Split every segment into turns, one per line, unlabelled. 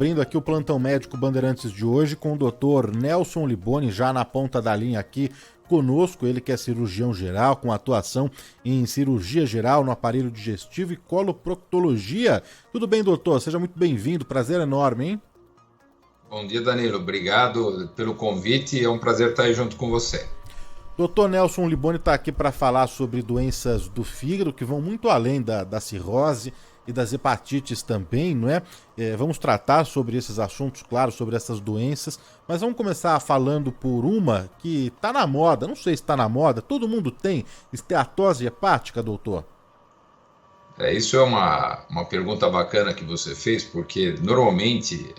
Abrindo aqui o Plantão Médico Bandeirantes de hoje com o Dr. Nelson Liboni, já na ponta da linha aqui conosco, ele que é cirurgião geral, com atuação em cirurgia geral no aparelho digestivo e coloproctologia. Tudo bem, doutor? Seja muito bem-vindo, prazer enorme, hein?
Bom dia, Danilo. Obrigado pelo convite. É um prazer estar aí junto com você.
Dr. Nelson Liboni está aqui para falar sobre doenças do fígado que vão muito além da cirrose e das hepatites também, não é? Vamos tratar sobre esses assuntos, claro, sobre essas doenças, mas vamos começar falando por uma que está na moda, não sei se está na moda, todo mundo tem esteatose hepática, doutor?
Isso é uma pergunta bacana que você fez, porque normalmente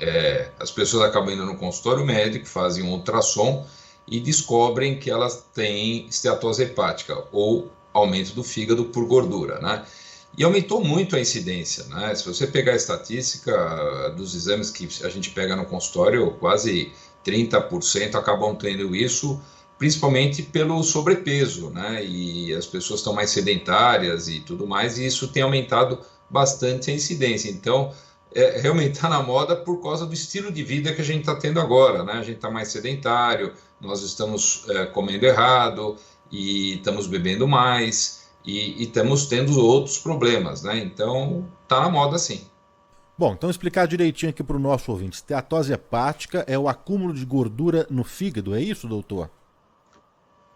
as pessoas acabam indo no consultório médico, fazem um ultrassom e descobrem que elas têm esteatose hepática ou aumento do fígado por gordura, né? E aumentou muito a incidência, né? Se você pegar a estatística dos exames que a gente pega no consultório, quase 30% acabam tendo isso, principalmente pelo sobrepeso, né? E as pessoas estão mais sedentárias e tudo mais, e isso tem aumentado bastante a incidência. Então, realmente está na moda por causa do estilo de vida que a gente está tendo agora, né? A gente está mais sedentário, nós estamos comendo errado e estamos bebendo mais e estamos tendo outros problemas, né? Então, está na moda sim.
Bom, então explicar direitinho aqui para o nosso ouvinte. Esteatose hepática é o acúmulo de gordura no fígado, é isso, doutor?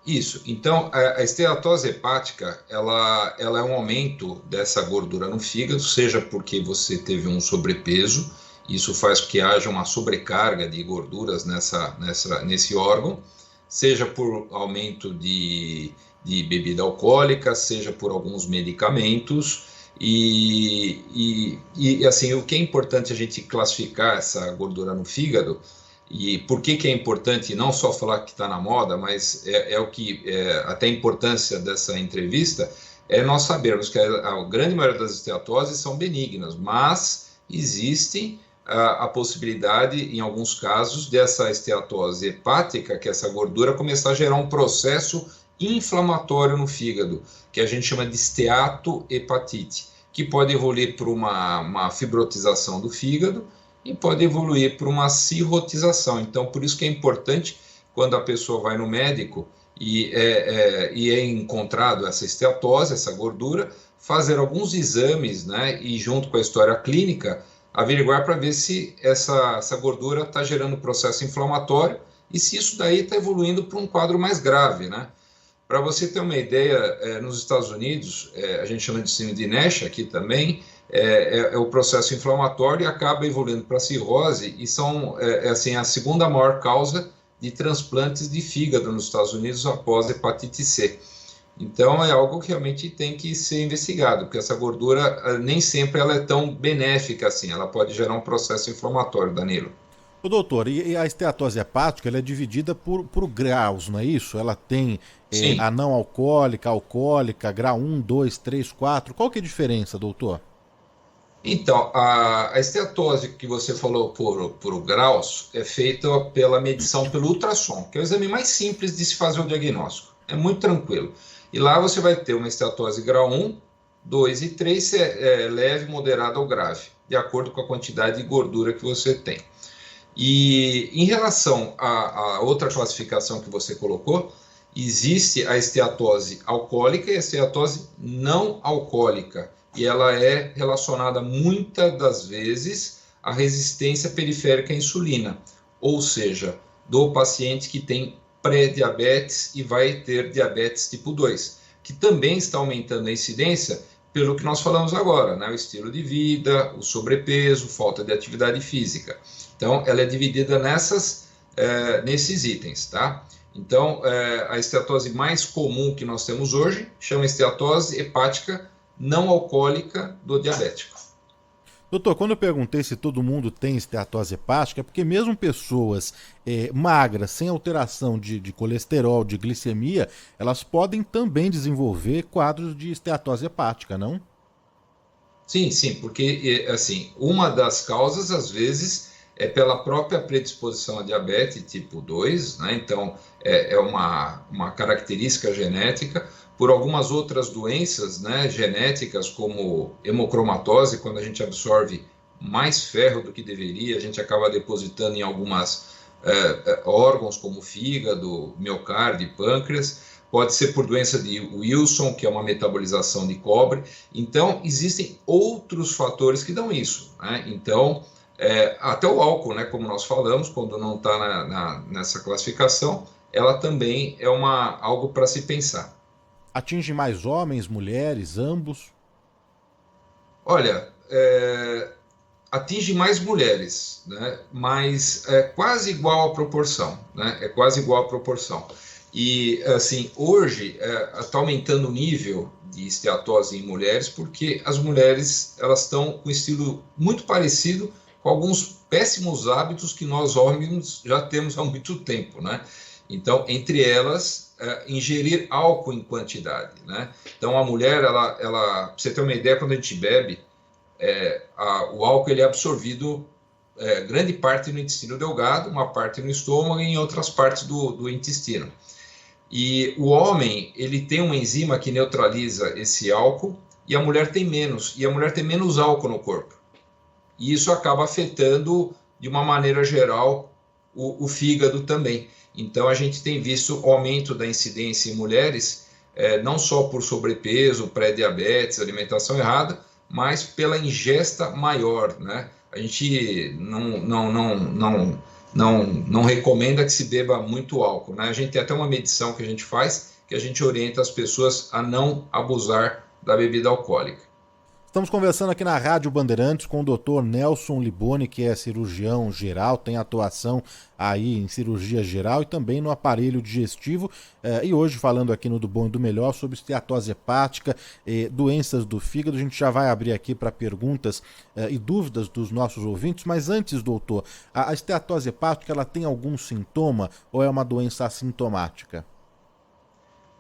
Isso. Então, a esteatose hepática, ela é um aumento dessa gordura no fígado, seja porque você teve um sobrepeso, isso faz com que haja uma sobrecarga de gorduras nesse órgão, seja por aumento de bebida alcoólica, seja por alguns medicamentos, assim, o que é importante a gente classificar essa gordura no fígado. E por que é importante não só falar que está na moda, mas o que até a importância dessa entrevista é nós sabermos que a grande maioria das esteatoses são benignas, mas existe a possibilidade, em alguns casos, dessa esteatose hepática, que essa gordura começar a gerar um processo inflamatório no fígado, que a gente chama de esteatohepatite, que pode evoluir para uma fibrotização do fígado, e pode evoluir para uma cirrotização. Então, por isso que é importante, quando a pessoa vai no médico e é encontrado essa esteatose, essa gordura, fazer alguns exames, né, e junto com a história clínica, averiguar para ver se essa gordura está gerando processo inflamatório e se isso daí está evoluindo para um quadro mais grave, né? Para você ter uma ideia, nos Estados Unidos, a gente chama de síndrome de Nash aqui também, o processo inflamatório e acaba evoluindo para cirrose e são assim, a segunda maior causa de transplantes de fígado nos Estados Unidos após hepatite C. Então é algo que realmente tem que ser investigado, porque essa gordura nem sempre ela é tão benéfica assim, ela pode gerar um processo inflamatório, Danilo.
Ô, doutor, e a esteatose hepática ela é dividida por graus, não é isso? Ela tem a
Sim.
não alcoólica, alcoólica, grau 1, 2, 3, 4. Qual que é a diferença, doutor?
Então, a esteatose que você falou por graus é feita pela medição pelo ultrassom, que é o exame mais simples de se fazer o diagnóstico. É muito tranquilo. E lá você vai ter uma esteatose grau 1, 2 e 3, se é leve, moderada ou grave, de acordo com a quantidade de gordura que você tem. E em relação à outra classificação que você colocou, existe a esteatose alcoólica e a esteatose não alcoólica. E ela é relacionada muitas das vezes à resistência periférica à insulina, ou seja, do paciente que tem pré-diabetes e vai ter diabetes tipo 2, que também está aumentando a incidência pelo que nós falamos agora, né? O estilo de vida, o sobrepeso, falta de atividade física. Então, ela é dividida nesses itens, tá? Então, a esteatose mais comum que nós temos hoje chama esteatose hepática não alcoólica do diabético.
Doutor, quando eu perguntei se todo mundo tem esteatose hepática, é porque mesmo pessoas magras, sem alteração de colesterol, de glicemia, elas podem também desenvolver quadros de esteatose hepática, não?
Sim, sim, porque assim, uma das causas, às vezes, é pela própria predisposição a diabetes tipo 2, né? Então, é uma característica genética, por algumas outras doenças, né, genéticas, como hemocromatose, quando a gente absorve mais ferro do que deveria, a gente acaba depositando em algumas órgãos como fígado, miocárdio e pâncreas. Pode ser por doença de Wilson, que é uma metabolização de cobre. Então, existem outros fatores que dão isso, né? Então, até o álcool, né, como nós falamos, quando não está nessa classificação, ela também é algo para se pensar.
Atinge mais homens, mulheres, ambos?
Olha, atinge mais mulheres, né? Mas é quase igual a proporção, né? É quase igual a proporção. E, assim, hoje está aumentando o nível de esteatose em mulheres, porque as mulheres elas estão com um estilo muito parecido com alguns péssimos hábitos que nós homens já temos há muito tempo, né? Então, entre elas, ingerir álcool em quantidade, né? Então, a mulher, pra você ter uma ideia, quando a gente bebe, o álcool ele é absorvido grande parte no intestino delgado, uma parte no estômago e em outras partes do intestino. E o homem, ele tem uma enzima que neutraliza esse álcool e a mulher tem menos, e a mulher tem menos álcool no corpo. E isso acaba afetando, de uma maneira geral, o fígado também. Então, a gente tem visto o aumento da incidência em mulheres, não só por sobrepeso, pré-diabetes, alimentação errada, mas pela ingesta maior, né? A gente não recomenda que se beba muito álcool, né? A gente tem até uma medição que a gente faz, que a gente orienta as pessoas a não abusar da bebida alcoólica.
Estamos conversando aqui na Rádio Bandeirantes com o Dr. Nelson Liboni, que é cirurgião geral, tem atuação aí em cirurgia geral e também no aparelho digestivo. E hoje falando aqui no Do Bom e do Melhor sobre esteatose hepática, doenças do fígado. A gente já vai abrir aqui para perguntas e dúvidas dos nossos ouvintes, mas antes, doutor, a esteatose hepática ela tem algum sintoma ou é uma doença assintomática?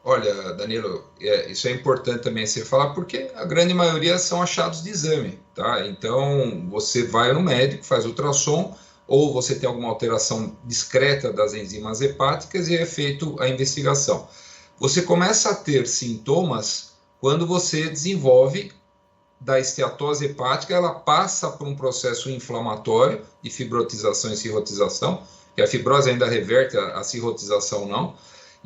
Olha, Danilo, isso é importante também você falar, porque a grande maioria são achados de exame, tá? Então, você vai no médico, faz ultrassom, ou você tem alguma alteração discreta das enzimas hepáticas e é feito a investigação. Você começa a ter sintomas quando você desenvolve da esteatose hepática, ela passa por um processo inflamatório de fibrotização e cirrotização, que a fibrose ainda reverte, a cirrotização não.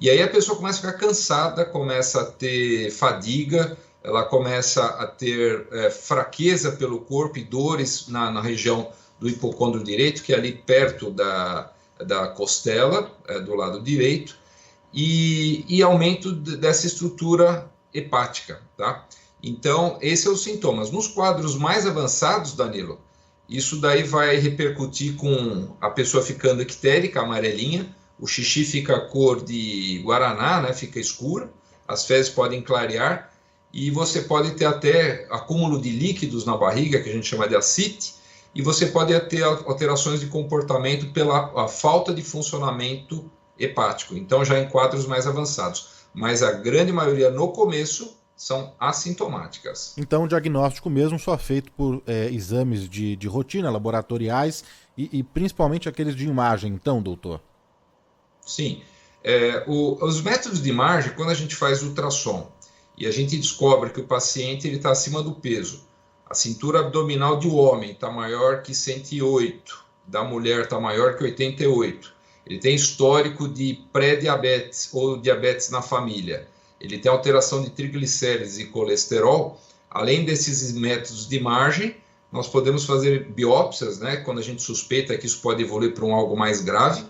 E aí a pessoa começa a ficar cansada, começa a ter fadiga, ela começa a ter fraqueza pelo corpo e dores na região do hipocôndrio direito, que é ali perto da costela, do lado direito, e aumento dessa estrutura hepática, tá? Então, esses são os sintomas. Nos quadros mais avançados, Danilo, isso daí vai repercutir com a pessoa ficando ictérica, amarelinha, o xixi fica cor de guaraná, né? Fica escuro, as fezes podem clarear e você pode ter até acúmulo de líquidos na barriga, que a gente chama de ascite, e você pode ter alterações de comportamento pela falta de funcionamento hepático, então já em quadros mais avançados. Mas a grande maioria no começo são assintomáticas.
Então o diagnóstico mesmo só feito por exames de rotina, laboratoriais e principalmente aqueles de imagem, então, doutor?
Sim, os métodos de imagem, quando a gente faz ultrassom e a gente descobre que o paciente está acima do peso, a cintura abdominal do homem está maior que 108, da mulher está maior que 88, ele tem histórico de pré-diabetes ou diabetes na família, ele tem alteração de triglicérides e colesterol, além desses métodos de imagem, nós podemos fazer biópsias, né, quando a gente suspeita que isso pode evoluir para algo mais grave.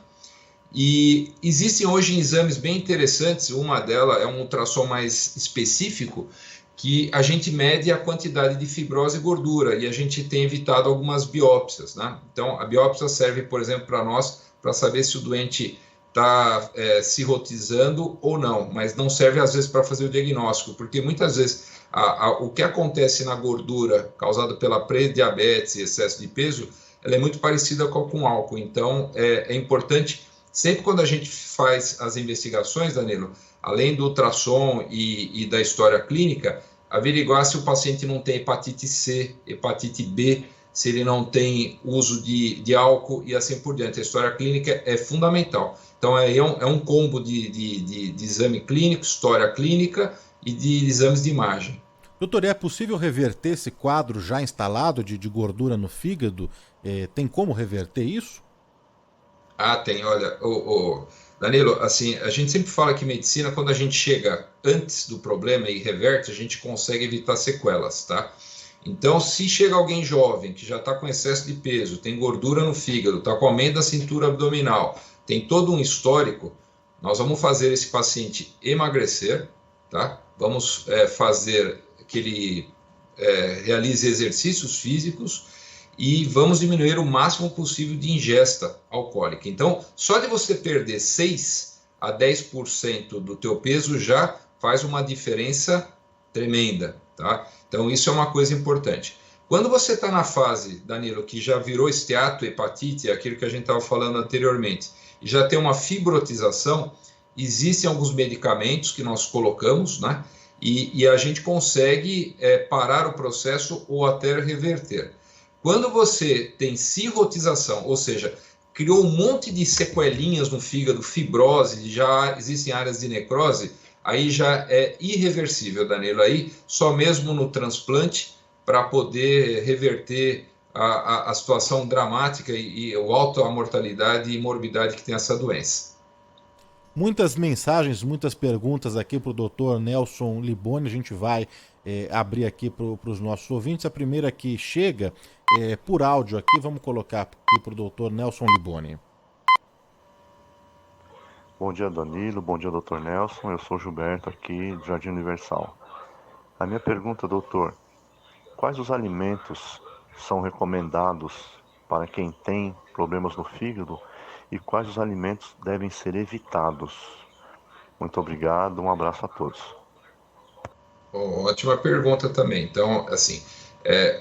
E existem hoje exames bem interessantes, uma delas é um ultrassom mais específico, que a gente mede a quantidade de fibrose e gordura, e a gente tem evitado algumas biópsias, né? Então, a biópsia serve, por exemplo, para nós, para saber se o doente está cirrotizando ou não, mas não serve, às vezes, para fazer o diagnóstico, porque muitas vezes o que acontece na gordura causada pela pré-diabetes e excesso de peso, ela é muito parecida com álcool, então é importante. Sempre quando a gente faz as investigações, Danilo, além do ultrassom e da história clínica, averiguar se o paciente não tem hepatite C, hepatite B, se ele não tem uso de álcool e assim por diante. A história clínica é fundamental. Então, é um combo de exame clínico, história clínica e de exames de imagem.
Doutor, é possível reverter esse quadro já instalado de gordura no fígado? Tem como reverter isso?
Ah, tem, olha, Danilo, assim, a gente sempre fala que medicina, quando a gente chega antes do problema e reverte, a gente consegue evitar sequelas, tá? Então, se chega alguém jovem que já está com excesso de peso, tem gordura no fígado, está com aumento da cintura abdominal, tem todo um histórico, nós vamos fazer esse paciente emagrecer, tá? Vamos fazer que ele realize exercícios físicos e vamos diminuir o máximo possível de ingesta alcoólica. Então, só de você perder 6 a 10% do teu peso já faz uma diferença tremenda, tá? Então, isso é uma coisa importante. Quando você está na fase, Danilo, que já virou esteatohepatite, aquilo que a gente estava falando anteriormente, e já tem uma fibrotização, existem alguns medicamentos que nós colocamos, né? E a gente consegue parar o processo ou até reverter. Quando você tem cirrotização, ou seja, criou um monte de sequelinhas no fígado, fibrose, já existem áreas de necrose, aí já é irreversível, Danilo. Aí só mesmo no transplante para poder reverter a situação dramática e o alto a mortalidade e morbidade que tem essa doença.
Muitas mensagens, muitas perguntas aqui para o doutor Nelson Liboni. A gente vai abrir aqui para os nossos ouvintes. A primeira que chega por áudio aqui, vamos colocar aqui para o doutor Nelson Liboni.
Bom dia, Danilo. Bom dia, doutor Nelson. Eu sou Gilberto aqui do Jardim Universal. A minha pergunta, doutor, quais os alimentos são recomendados para quem tem problemas no fígado e quais os alimentos devem ser evitados? Muito obrigado, um abraço a todos.
Ótima pergunta também. Então, assim,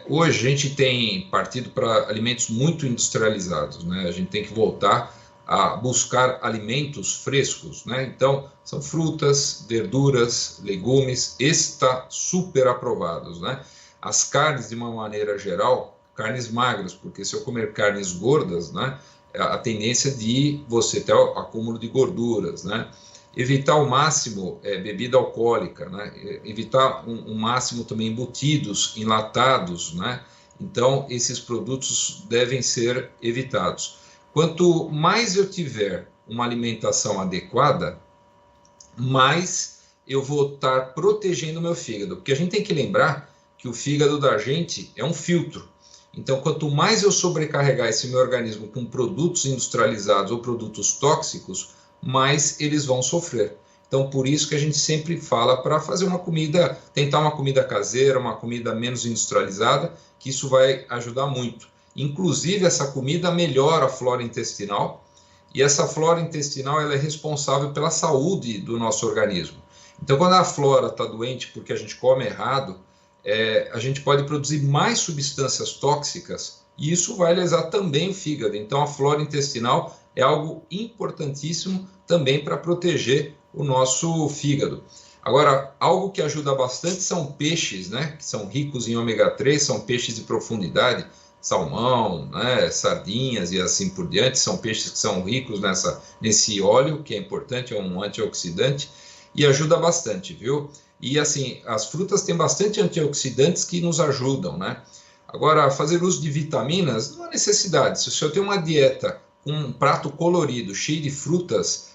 hoje a gente tem partido para alimentos muito industrializados, né? A gente tem que voltar a buscar alimentos frescos, né? Então, são frutas, verduras, legumes, está super aprovados, né? As carnes, de uma maneira geral, carnes magras, porque se eu comer carnes gordas, né, a tendência de você ter o acúmulo de gorduras, né? Evitar ao máximo bebida alcoólica, né? Evitar um máximo também embutidos, enlatados, né? Então, esses produtos devem ser evitados. Quanto mais eu tiver uma alimentação adequada, mais eu vou estar protegendo o meu fígado, porque a gente tem que lembrar que o fígado da gente é um filtro. Então, quanto mais eu sobrecarregar esse meu organismo com produtos industrializados ou produtos tóxicos, mais eles vão sofrer. Então, por isso que a gente sempre fala para fazer uma comida, tentar uma comida caseira, uma comida menos industrializada, que isso vai ajudar muito. Inclusive, essa comida melhora a flora intestinal, e essa flora intestinal ela é responsável pela saúde do nosso organismo. Então, quando a flora está doente porque a gente come errado, a gente pode produzir mais substâncias tóxicas e isso vai lesar também o fígado. Então, a flora intestinal é algo importantíssimo também para proteger o nosso fígado. Agora, algo que ajuda bastante são peixes, né, que são ricos em ômega 3, são peixes de profundidade, salmão, né, sardinhas e assim por diante, são peixes que são ricos nesse óleo, que é importante, é um antioxidante, e ajuda bastante, viu? E assim, as frutas têm bastante antioxidantes que nos ajudam, né? Agora, fazer uso de vitaminas não há necessidade. Se o senhor tem uma dieta com um prato colorido, cheio de frutas,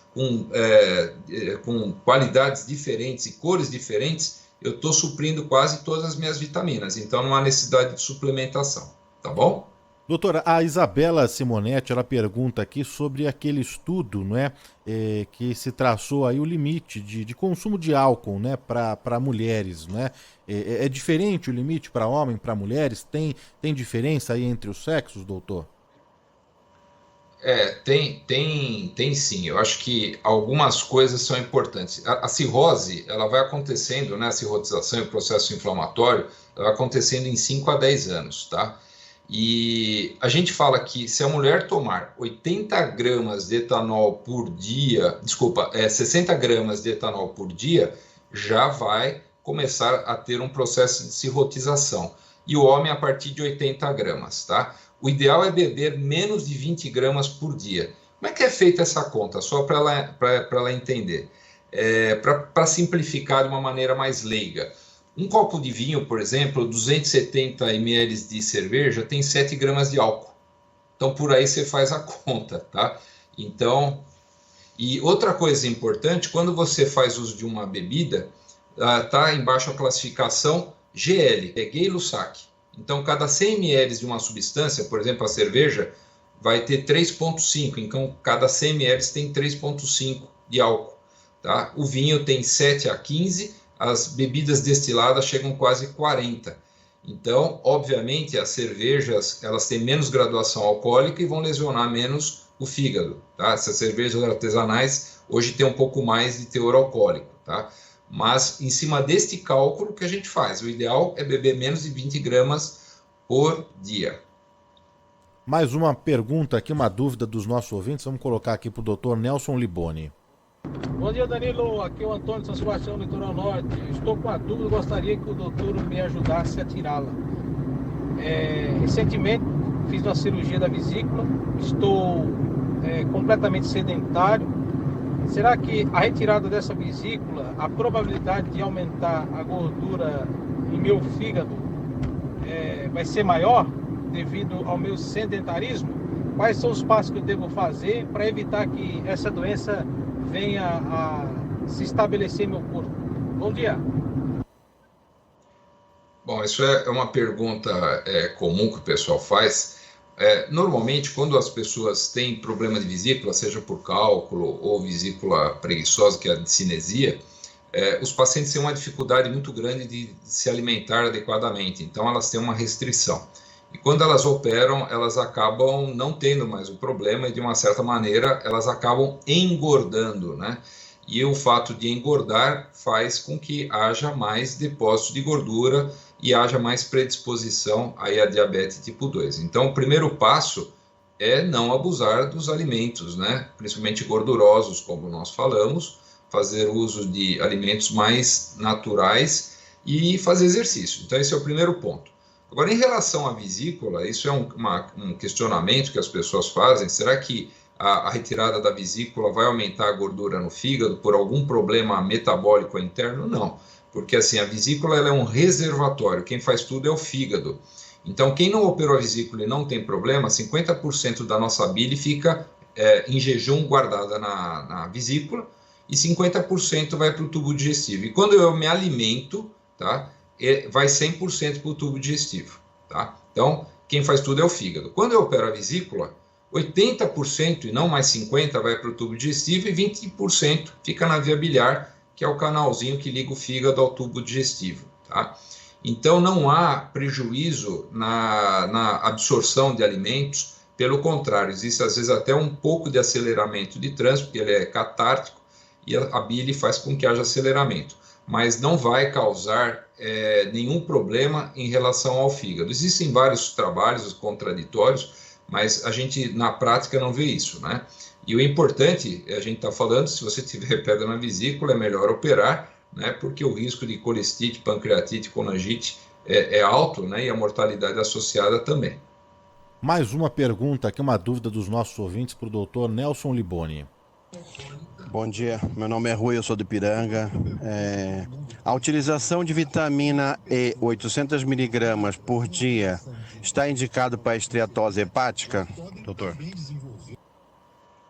com qualidades diferentes e cores diferentes, eu estou suprindo quase todas as minhas vitaminas. Então, não há necessidade de suplementação, tá bom?
Doutora, a Isabela Simonetti, ela pergunta aqui sobre aquele estudo, não é, que se traçou aí o limite de consumo de álcool, né, para mulheres, né? É diferente o limite para homem, para mulheres? Tem diferença aí entre os sexos, doutor?
Tem sim. Eu acho que algumas coisas são importantes. A cirrose, ela vai acontecendo, né, a cirrotização e o processo inflamatório, ela vai acontecendo em 5 a 10 anos, tá? E a gente fala que se a mulher tomar 80 gramas de etanol por dia, 60 gramas de etanol por dia, já vai começar a ter um processo de cirrotização. E o homem a partir de 80 gramas, tá? O ideal é beber menos de 20 gramas por dia. Como é que é feita essa conta? Só para ela entender. Para simplificar de uma maneira mais leiga. Um copo de vinho, por exemplo, 270 ml de cerveja tem 7 gramas de álcool. Então, por aí você faz a conta, tá? Então, e outra coisa importante, quando você faz uso de uma bebida, tá embaixo a classificação GL, é Gay-Lussac. Então, cada 100 ml de uma substância, por exemplo, a cerveja, vai ter 3,5. Então, cada 100 ml tem 3,5 de álcool. Tá? O vinho tem 7 a 15, as bebidas destiladas chegam quase 40. Então, obviamente, as cervejas elas têm menos graduação alcoólica e vão lesionar menos o fígado. Tá? Essas cervejas artesanais hoje têm um pouco mais de teor alcoólico. Tá? Mas, em cima deste cálculo que a gente faz, o ideal é beber menos de 20 gramas por dia.
Mais uma pergunta aqui, uma dúvida dos nossos ouvintes. Vamos colocar aqui para o doutor Nelson Liboni.
Bom dia, Danilo. Aqui é o Antônio de São Sebastião, Litoral Norte. Estou com a dúvida, gostaria que o doutor me ajudasse a tirá-la. Recentemente fiz uma cirurgia da vesícula, estou completamente sedentário. Será que a retirada dessa vesícula, a probabilidade de aumentar a gordura em meu fígado vai ser maior devido ao meu sedentarismo? Quais são os passos que eu devo fazer para evitar que essa doença venha a se estabelecer no meu corpo? Bom dia.
Bom, isso é uma pergunta comum que o pessoal faz. Normalmente, quando as pessoas têm problema de vesícula, seja por cálculo ou vesícula preguiçosa, que é a discinesia, os pacientes têm uma dificuldade muito grande de se alimentar adequadamente, então elas têm uma restrição. E quando elas operam, elas acabam não tendo mais o problema e, de uma certa maneira, elas acabam engordando, né? E o fato de engordar faz com que haja mais depósito de gordura e haja mais predisposição aí a diabetes tipo 2. Então, o primeiro passo é não abusar dos alimentos, né? Principalmente gordurosos, como nós falamos, fazer uso de alimentos mais naturais e fazer exercício. Então, esse é o primeiro ponto. Agora, em relação à vesícula, isso é um questionamento que as pessoas fazem. Será que a retirada da vesícula vai aumentar a gordura no fígado por algum problema metabólico interno? Não, porque assim, a vesícula ela é um reservatório, quem faz tudo é o fígado. Então, quem não operou a vesícula e não tem problema, 50% da nossa bile fica em jejum guardada na vesícula e 50% vai para o tubo digestivo. E quando eu me alimento, tá? Vai 100% para o tubo digestivo, tá? Então, quem faz tudo é o fígado. Quando eu opero a vesícula, 80% e não mais 50% vai para o tubo digestivo e 20% fica na via biliar, que é o canalzinho que liga o fígado ao tubo digestivo, tá? Então, não há prejuízo na absorção de alimentos, pelo contrário, existe às vezes até um pouco de aceleramento de trânsito, porque ele é catártico e a bile faz com que haja aceleramento, mas não vai causar nenhum problema em relação ao fígado. Existem vários trabalhos contraditórios, mas a gente na prática não vê isso, né? E o importante, a gente está falando, se você tiver pedra na vesícula, é melhor operar, né? Porque o risco de colestite, pancreatite, conangite é alto, né? E a mortalidade associada também.
Mais uma pergunta aqui, uma dúvida dos nossos ouvintes para o doutor Nelson Liboni.
Bom dia, meu nome é Rui, eu sou de Piranga. A utilização de vitamina E, 800 miligramas por dia, está indicado para esteatose hepática, doutor?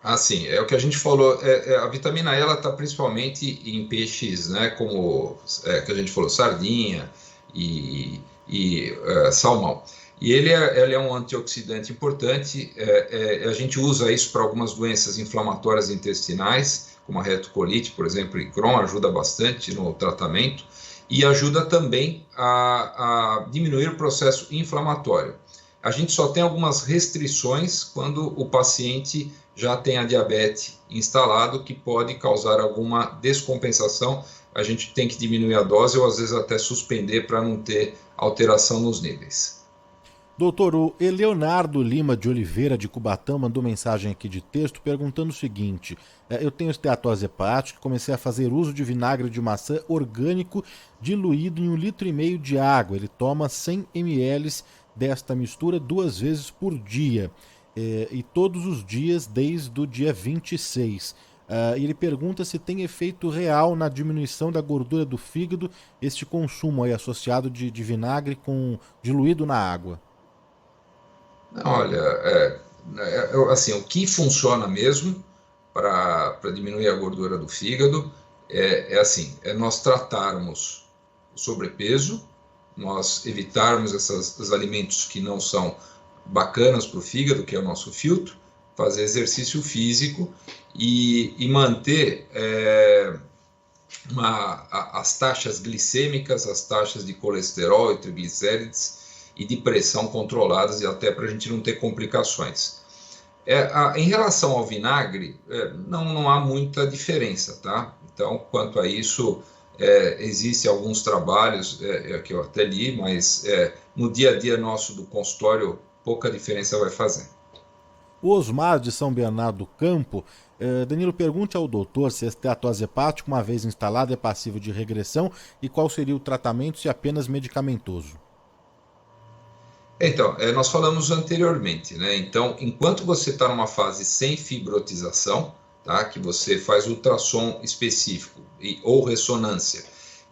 Ah, sim, é o que a gente falou, a vitamina E ela está principalmente em peixes, né, como que a gente falou, sardinha e salmão. E ele é um antioxidante importante, a gente usa isso para algumas doenças inflamatórias intestinais, como a retocolite, por exemplo, e Crohn, ajuda bastante no tratamento, e ajuda também a diminuir o processo inflamatório. A gente só tem algumas restrições quando o paciente já tem a diabetes instalado, que pode causar alguma descompensação. A gente tem que diminuir a dose ou às vezes até suspender para não ter alteração nos níveis.
Doutor, o Eleonardo Lima de Oliveira, de Cubatão, mandou mensagem aqui de texto perguntando o seguinte: eu tenho esteatose hepática, comecei a fazer uso de vinagre de maçã orgânico diluído em 1,5 litro de água. Ele toma 100 ml desta mistura 2 vezes por dia, e todos os dias desde o dia 26. E ele pergunta se tem efeito real na diminuição da gordura do fígado este consumo aí associado de vinagre diluído na água.
Olha, assim, o que funciona mesmo para diminuir a gordura do fígado é nós tratarmos o sobrepeso, nós evitarmos esses alimentos que não são bacanas para o fígado, que é o nosso filtro, fazer exercício físico e manter as taxas glicêmicas, as taxas de colesterol e triglicérides e de pressão controladas, e até para a gente não ter complicações. Em relação ao vinagre, não há muita diferença, tá? Então, quanto a isso, existem alguns trabalhos que eu até li, mas no dia a dia nosso do consultório, pouca diferença vai fazer.
O Osmar, de São Bernardo do Campo, Danilo, pergunte ao doutor se a esteatose hepática, uma vez instalada, é passível de regressão e qual seria o tratamento se apenas medicamentoso.
Então, nós falamos anteriormente, né? Então, enquanto você está numa fase sem fibrotização, tá? Que você faz ultrassom específico ou ressonância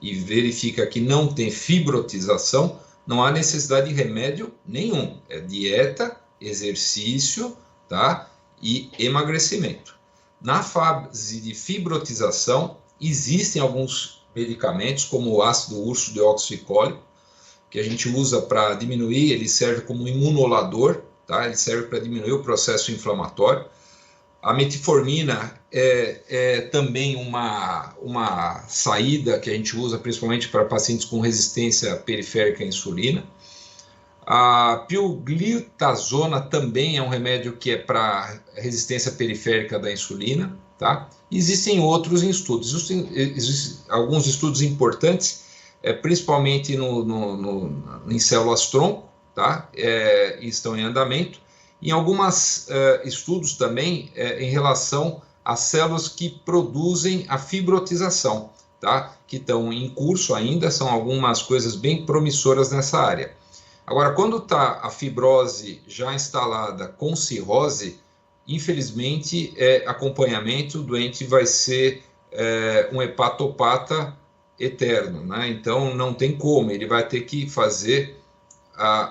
e verifica que não tem fibrotização, não há necessidade de remédio nenhum. É dieta, exercício, tá? E emagrecimento. Na fase de fibrotização, existem alguns medicamentos, como o ácido ursodeoxycólico, que a gente usa para diminuir, ele serve como imunolador, tá? Ele serve para diminuir o processo inflamatório. A metformina é também uma saída que a gente usa principalmente para pacientes com resistência periférica à insulina. A pioglitazona também é um remédio que é para resistência periférica da insulina, tá? Existem outros estudos, existem alguns estudos importantes, principalmente em células-tronco, tá? Estão em andamento. Em alguns estudos também em relação às células que produzem a fibrotização, tá? Que estão em curso ainda, são algumas coisas bem promissoras nessa área. Agora, quando está a fibrose já instalada com cirrose, infelizmente, acompanhamento, o doente vai ser um hepatopata eterno, né? Então não tem como, ele vai ter que fazer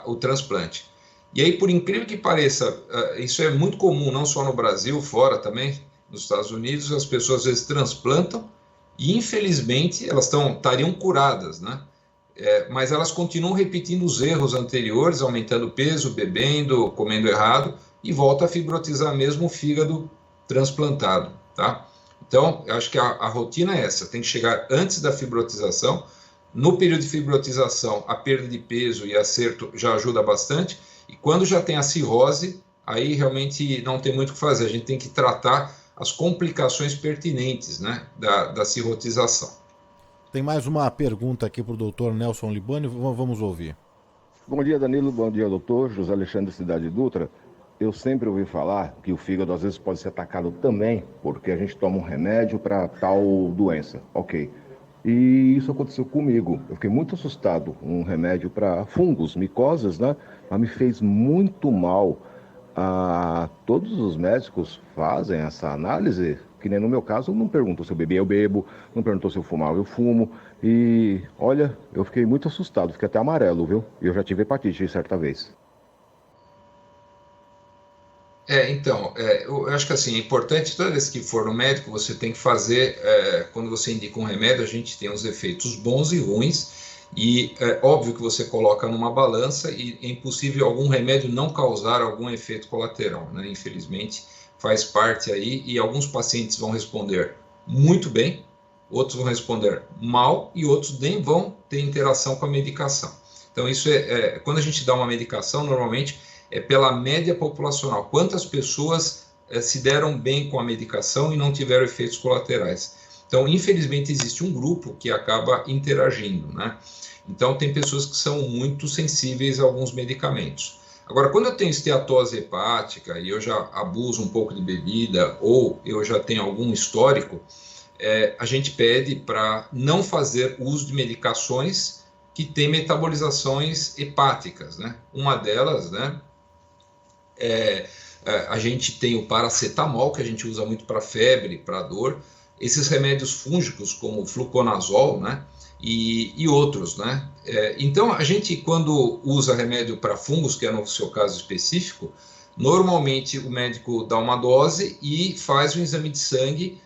o transplante. E aí, por incrível que pareça, isso é muito comum, não só no Brasil, fora também, nos Estados Unidos, as pessoas às vezes transplantam e infelizmente elas estariam curadas, né? Mas elas continuam repetindo os erros anteriores, aumentando o peso, bebendo, comendo errado, e volta a fibrotizar mesmo o fígado transplantado, tá? Então, eu acho que a rotina é essa, tem que chegar antes da fibrotização. No período de fibrotização, a perda de peso e acerto já ajuda bastante, e quando já tem a cirrose, aí realmente não tem muito o que fazer, a gente tem que tratar as complicações pertinentes, né, da cirrotização.
Tem mais uma pergunta aqui para o doutor Nelson Liboni, vamos ouvir.
Bom dia, Danilo, bom dia, doutor. José Alexandre, Cidade Dutra. Eu sempre ouvi falar que o fígado às vezes pode ser atacado também porque a gente toma um remédio para tal doença. Ok. E isso aconteceu comigo. Eu fiquei muito assustado. Um remédio para fungos, micoses, né? Mas me fez muito mal. Todos os médicos fazem essa análise, que nem no meu caso, não perguntou se eu bebia, eu bebo, não perguntou se eu fumava, eu fumo. E olha, eu fiquei muito assustado, fiquei até amarelo, viu? E eu já tive hepatite certa vez.
Então, eu acho que assim, é importante, toda vez que for no médico, você tem que fazer, quando você indica um remédio, a gente tem os efeitos bons e ruins, e é óbvio que você coloca numa balança e é impossível algum remédio não causar algum efeito colateral, né? Infelizmente, faz parte aí, e alguns pacientes vão responder muito bem, outros vão responder mal, e outros nem vão ter interação com a medicação. Então, isso quando a gente dá uma medicação, normalmente, é pela média populacional. Quantas pessoas se deram bem com a medicação e não tiveram efeitos colaterais? Então, infelizmente, existe um grupo que acaba interagindo, né? Então, tem pessoas que são muito sensíveis a alguns medicamentos. Agora, quando eu tenho esteatose hepática e eu já abuso um pouco de bebida ou eu já tenho algum histórico, a gente pede para não fazer uso de medicações que têm metabolizações hepáticas, né? Uma delas, né, A gente tem o paracetamol, que a gente usa muito para febre, para dor. Esses remédios fúngicos, como o fluconazol, né? E outros, né? Então, a gente, quando usa remédio para fungos, que é no seu caso específico, normalmente o médico dá uma dose e faz um exame de sangue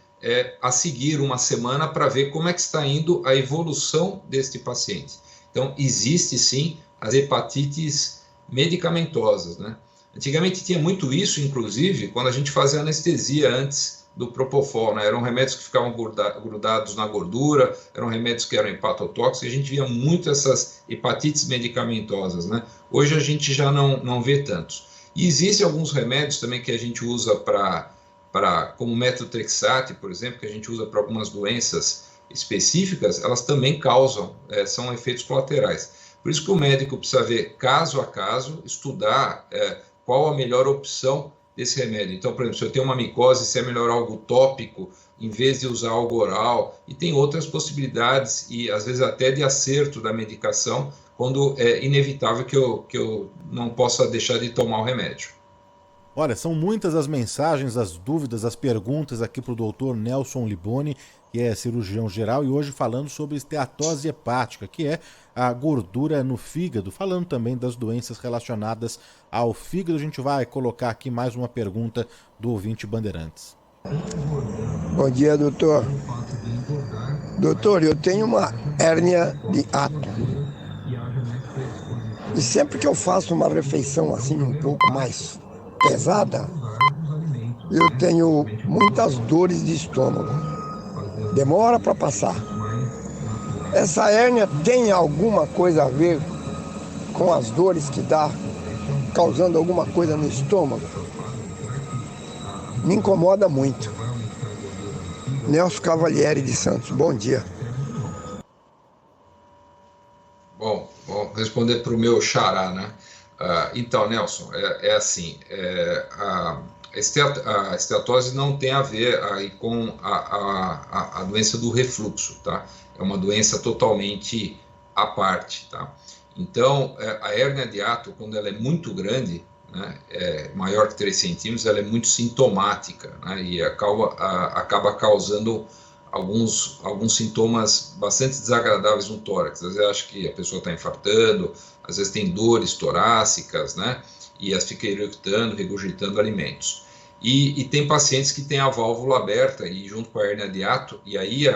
a seguir uma semana para ver como é que está indo a evolução deste paciente. Então, existe sim as hepatites medicamentosas, né? Antigamente tinha muito isso, inclusive, quando a gente fazia anestesia antes do Propofol, né? Eram remédios que ficavam grudados na gordura, eram remédios que eram hepatotóxicos, e a gente via muito essas hepatites medicamentosas, né? Hoje a gente já não vê tantos. E existem alguns remédios também que a gente usa como metotrexate, por exemplo, que a gente usa para algumas doenças específicas, elas também causam, são efeitos colaterais. Por isso que o médico precisa ver caso a caso, estudar qual a melhor opção desse remédio. Então, por exemplo, se eu tenho uma micose, se é melhor algo tópico, em vez de usar algo oral, e tem outras possibilidades, e às vezes até de acerto da medicação, quando é inevitável que eu não possa deixar de tomar o remédio.
Olha, são muitas as mensagens, as dúvidas, as perguntas aqui para o doutor Nelson Liboni, que é cirurgião geral, e hoje falando sobre esteatose hepática, que é a gordura no fígado, falando também das doenças relacionadas ao fígado. A gente vai colocar aqui mais uma pergunta do ouvinte Bandeirantes.
Bom dia, doutor. Doutor, eu tenho uma hérnia de ato. E sempre que eu faço uma refeição assim um pouco mais pesada, eu tenho muitas dores de estômago. Demora para passar. Essa hérnia tem alguma coisa a ver com as dores que dá, causando alguma coisa no estômago? Me incomoda muito. Nelson Cavalieri de Santos, bom dia.
Bom, vou responder para o meu xará, né? Então, Nelson, assim, a esteatose não tem a ver aí com a doença do refluxo, tá? É uma doença totalmente à parte, tá? Então, a hérnia de hiato, quando ela é muito grande, né, maior que 3 centímetros, ela é muito sintomática, né, e acaba causando alguns sintomas bastante desagradáveis no tórax. Às vezes acho que a pessoa está infartando, às vezes tem dores torácicas, né, e as fica eructando, regurgitando alimentos. E tem pacientes que têm a válvula aberta e junto com a hérnia de hiato, e aí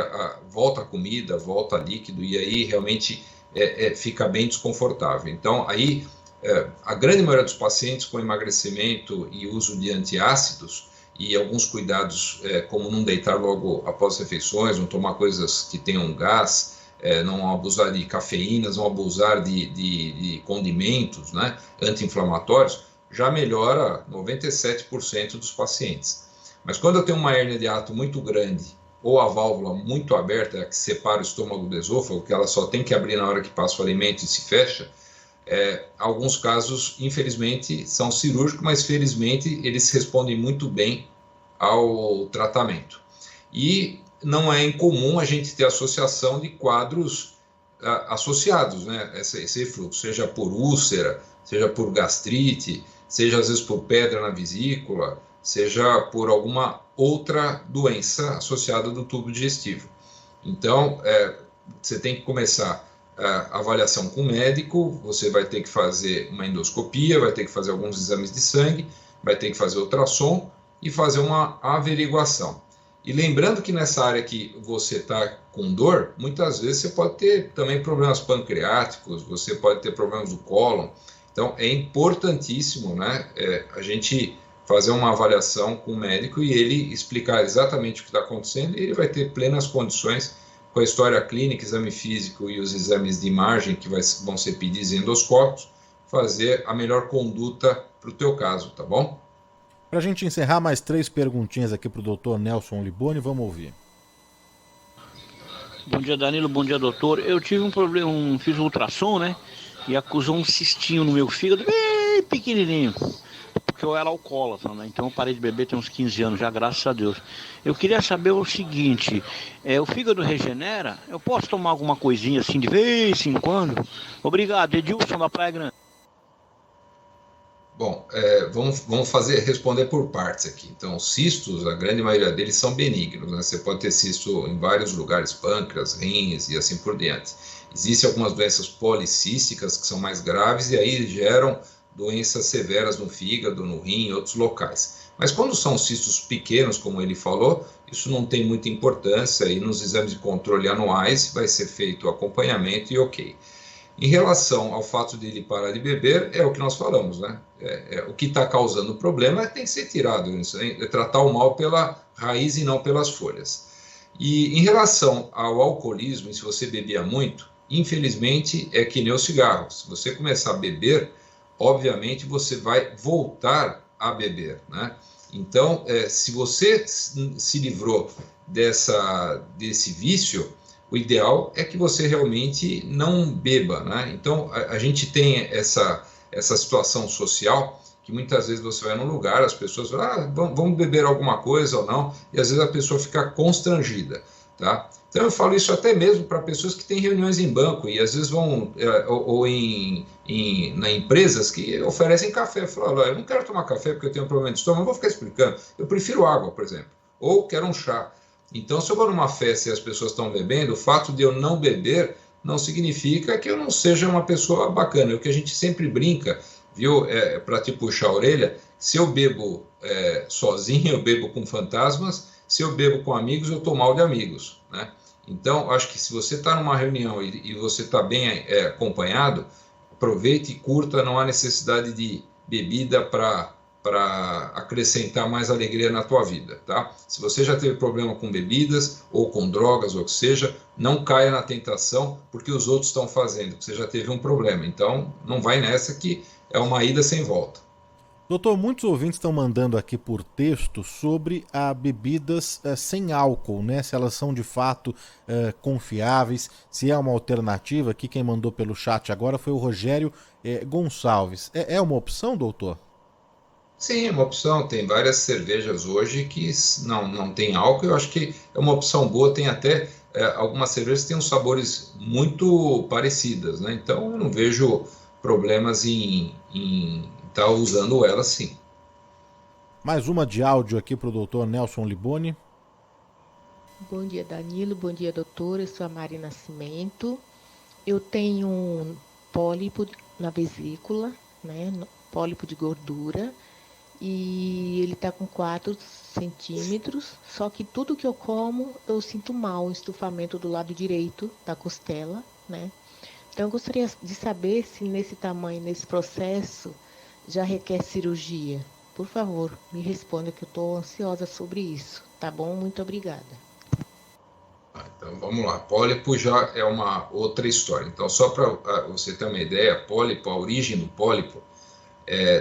volta a comida, volta líquido, e aí realmente fica bem desconfortável. Então, aí a grande maioria dos pacientes com emagrecimento e uso de antiácidos e alguns cuidados, como não deitar logo após as refeições, não tomar coisas que tenham gás, não abusar de cafeínas, não abusar de condimentos, né, anti-inflamatórios, já melhora 97% dos pacientes. Mas quando eu tenho uma hérnia de hiato muito grande ou a válvula muito aberta, que separa o estômago do esôfago, que ela só tem que abrir na hora que passa o alimento e se fecha, alguns casos, infelizmente, são cirúrgicos, mas felizmente eles respondem muito bem ao tratamento. E não é incomum a gente ter associação de quadros associados, né, esse refluxo, seja por úlcera, seja por gastrite, seja às vezes por pedra na vesícula, seja por alguma outra doença associada do tubo digestivo. Então, você tem que começar a avaliação com o médico, você vai ter que fazer uma endoscopia, vai ter que fazer alguns exames de sangue, vai ter que fazer ultrassom e fazer uma averiguação. E lembrando que nessa área que você está com dor, muitas vezes você pode ter também problemas pancreáticos, você pode ter problemas do cólon. Então, é importantíssimo, né, a gente fazer uma avaliação com o médico e ele explicar exatamente o que está acontecendo, e ele vai ter plenas condições, com a história clínica, exame físico e os exames de imagem que vão ser pedidos endoscópicos, fazer a melhor conduta para o teu caso, tá bom?
Para a gente encerrar, mais 3 perguntinhas aqui para o doutor Nelson Liboni, vamos ouvir.
Bom dia, Danilo, bom dia, doutor. Eu tive um problema, fiz um ultrassom, né, e acusou um cistinho no meu fígado, bem pequenininho, porque eu era alcoólatra, né, então eu parei de beber tem uns 15 anos já, graças a Deus. Eu queria saber o seguinte, o fígado regenera? Eu posso tomar alguma coisinha assim de vez em quando? Obrigado, Edilson da Praia Grande.
Bom, vamos responder por partes aqui. Então, os cistos, a grande maioria deles são benignos, né? Você pode ter cisto em vários lugares, pâncreas, rins e assim por diante. Existem algumas doenças policísticas que são mais graves e aí geram doenças severas no fígado, no rim e outros locais. Mas quando são cistos pequenos, como ele falou, isso não tem muita importância e nos exames de controle anuais vai ser feito o acompanhamento e ok. Em relação ao fato de ele parar de beber, é o que nós falamos, né? O que está causando o problema tem que ser tirado, tratar o mal pela raiz e não pelas folhas. E em relação ao alcoolismo, se você bebia muito, infelizmente é que nem o cigarro. Se você começar a beber, obviamente você vai voltar a beber, né? Então, se você se livrou desse vício, o ideal é que você realmente não beba, né? Então, a gente tem essa situação social que muitas vezes você vai num lugar, as pessoas falam, vamos beber alguma coisa ou não, e às vezes a pessoa fica constrangida, tá? Então, eu falo isso até mesmo para pessoas que têm reuniões em banco e às vezes vão, ou em empresas que oferecem café. Eu falo, eu não quero tomar café porque eu tenho um problema de estômago, não vou ficar explicando. Eu prefiro água, por exemplo, ou quero um chá. Então, se eu vou numa festa e as pessoas estão bebendo, o fato de eu não beber não significa que eu não seja uma pessoa bacana. É o que a gente sempre brinca, viu? Para te puxar a orelha, se eu bebo sozinho, eu bebo com fantasmas, se eu bebo com amigos, eu estou mal de amigos, né? Então, acho que se você está numa reunião e você está bem acompanhado, aproveite e curta, não há necessidade de bebida para acrescentar mais alegria na tua vida, tá? Se você já teve problema com bebidas ou com drogas ou o que seja, não caia na tentação porque os outros estão fazendo, que você já teve um problema. Então, não vai nessa que é uma ida sem volta.
Doutor, muitos ouvintes estão mandando aqui por texto sobre bebidas sem álcool, né? Se elas são de fato confiáveis, se é uma alternativa. Aqui quem mandou pelo chat agora foi o Rogério Gonçalves. É uma opção, doutor?
Sim, é uma opção. Tem várias cervejas hoje que não tem álcool. Eu acho que é uma opção boa. Tem até algumas cervejas que têm uns sabores muito parecidas, né? Então, eu não vejo problemas em estar usando ela, sim.
Mais uma de áudio aqui para o doutor Nelson Liboni.
Bom dia, Danilo. Bom dia, doutor. Eu sou a Mari Nascimento. Eu tenho um pólipo na vesícula, né? Pólipo de gordura. E ele está com 4 centímetros, só que tudo que eu como eu sinto mal, um estufamento do lado direito da costela, né? Então eu gostaria de saber se nesse tamanho, nesse processo, já requer cirurgia. Por favor, me responda que eu estou ansiosa sobre isso, tá bom? Muito obrigada.
Então vamos lá, pólipo já é uma outra história. Então só para você ter uma ideia, pólipo, a origem do pólipo,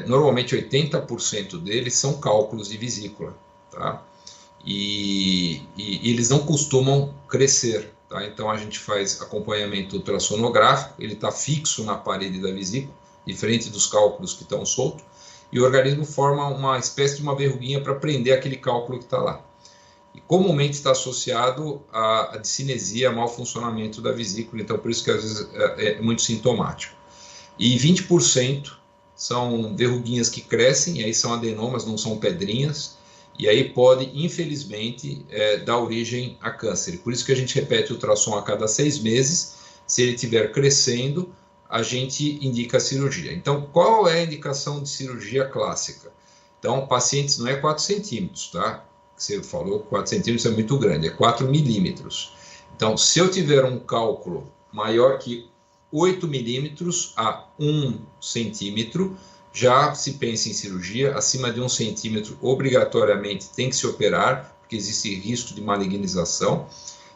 normalmente 80% deles são cálculos de vesícula, tá? E eles não costumam crescer, tá? Então a gente faz acompanhamento ultrassonográfico, ele está fixo na parede da vesícula, diferente dos cálculos que estão soltos, e o organismo forma uma espécie de uma verruguinha para prender aquele cálculo que está lá. E comumente está associado à discinesia, mau funcionamento da vesícula, então por isso que às vezes é muito sintomático. E 20% são verruguinhas que crescem, e aí são adenomas, não são pedrinhas, e aí pode, infelizmente, dar origem a câncer. Por isso que a gente repete o ultrassom a cada 6 meses. Se ele estiver crescendo, a gente indica a cirurgia. Então, qual é a indicação de cirurgia clássica? Então, pacientes, não é 4 centímetros, tá? Você falou que 4 centímetros é muito grande, é 4 milímetros. Então, se eu tiver um cálculo maior que 8 milímetros a 1 centímetro, já se pensa em cirurgia. Acima de 1 centímetro, obrigatoriamente tem que se operar, porque existe risco de malignização.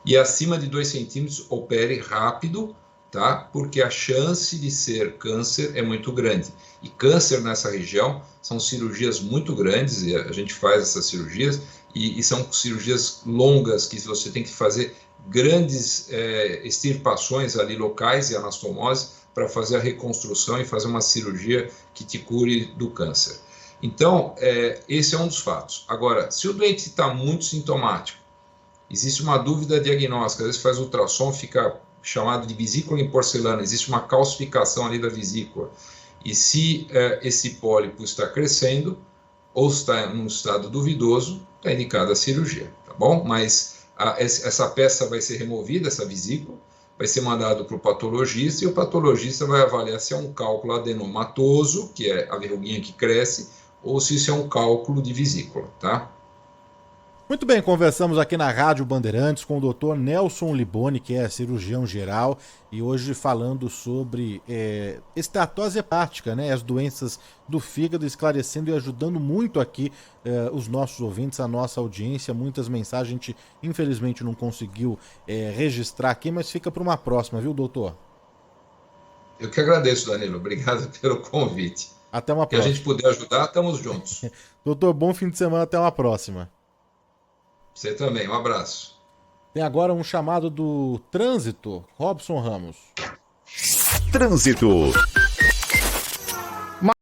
E acima de 2 centímetros, opere rápido, tá? Porque a chance de ser câncer é muito grande. E câncer nessa região são cirurgias muito grandes, e a gente faz essas cirurgias, e são cirurgias longas, que você tem que fazer grandes extirpações ali locais e anastomose para fazer a reconstrução e fazer uma cirurgia que te cure do câncer. Então, esse é um dos fatos. Agora, se o doente está muito sintomático, existe uma dúvida diagnóstica, às vezes faz ultrassom, fica chamado de vesícula em porcelana, existe uma calcificação ali da vesícula, E se esse pólipo está crescendo ou está num estado duvidoso, está indicada a cirurgia, tá bom? Mas essa peça vai ser removida, essa vesícula, vai ser mandado para o patologista e o patologista vai avaliar se é um cálculo adenomatoso, que é a verruguinha que cresce, ou se isso é um cálculo de vesícula, tá?
Muito bem, conversamos aqui na Rádio Bandeirantes com o Dr. Nelson Liboni, que é cirurgião geral, e hoje falando sobre esteatose hepática, né, as doenças do fígado, esclarecendo e ajudando muito aqui os nossos ouvintes, a nossa audiência. Muitas mensagens a gente infelizmente não conseguiu registrar aqui, mas fica para uma próxima, viu, doutor?
Eu que agradeço, Danilo. Obrigado pelo convite.
Até uma próxima.
Que a gente puder ajudar, estamos juntos.
Doutor, bom fim de semana, até uma próxima.
Você também, um abraço.
Tem agora um chamado do Trânsito, Robson Ramos.
Trânsito.